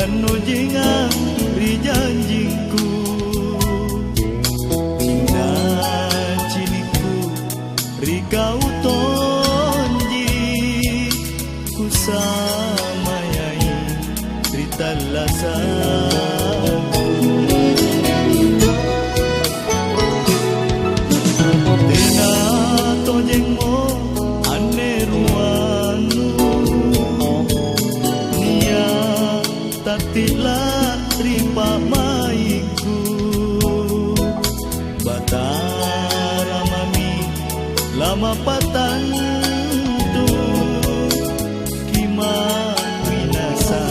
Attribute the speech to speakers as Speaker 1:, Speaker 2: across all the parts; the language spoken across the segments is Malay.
Speaker 1: Nojingan ri janjingku, cinta ciniku ri kau tonji, ku samayai ri talasaku. Tena tojengmo ane ruanu, nia tatilah ripa maiku, batara mami lama patantu, kima winasa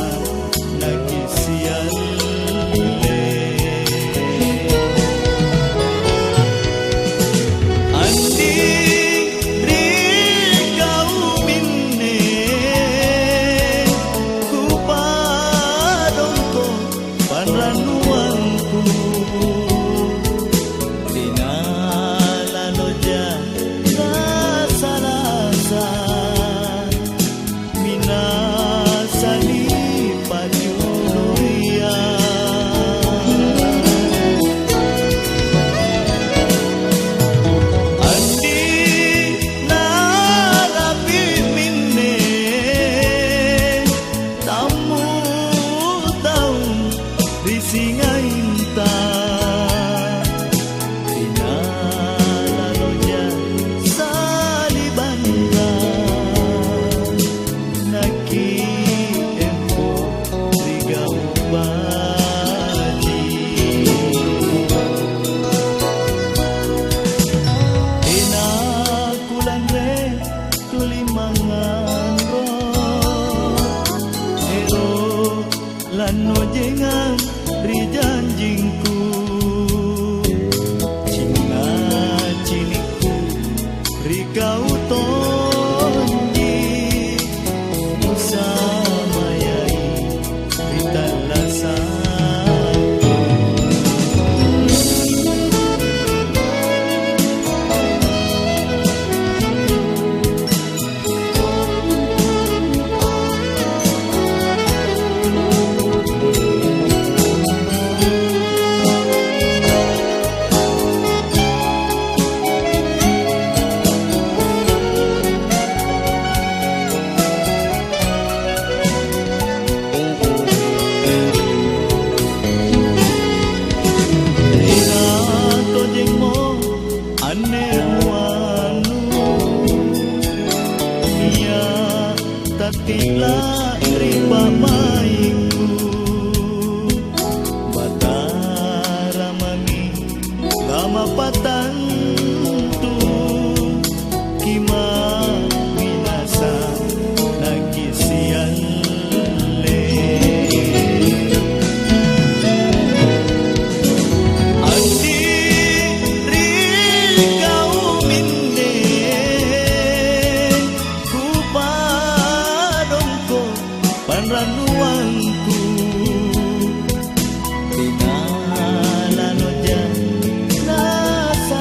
Speaker 1: nagisial le. Andi ri kau minne panranuanku, dinalaloja rasa-rasa, minasali pajuria. Andi narapi minne tamu tahu risingainta, dinalaloja salibanga, naki empo rigau baji. Dina kulanre tulimangan ro, ero lano jengan ri janjingku, cinta ciniku ri kau tonji, ku samayai ri talasaku. Ane muanu, nia tatilah ripa maiku, batara mami lama patantu, kima winasa nagisian le. Andi ri kau minne, ku padongko panranuanku, dinalaloja rasa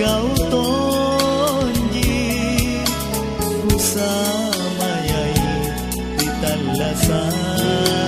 Speaker 1: ikaw tonji Kusamayay di tanlasan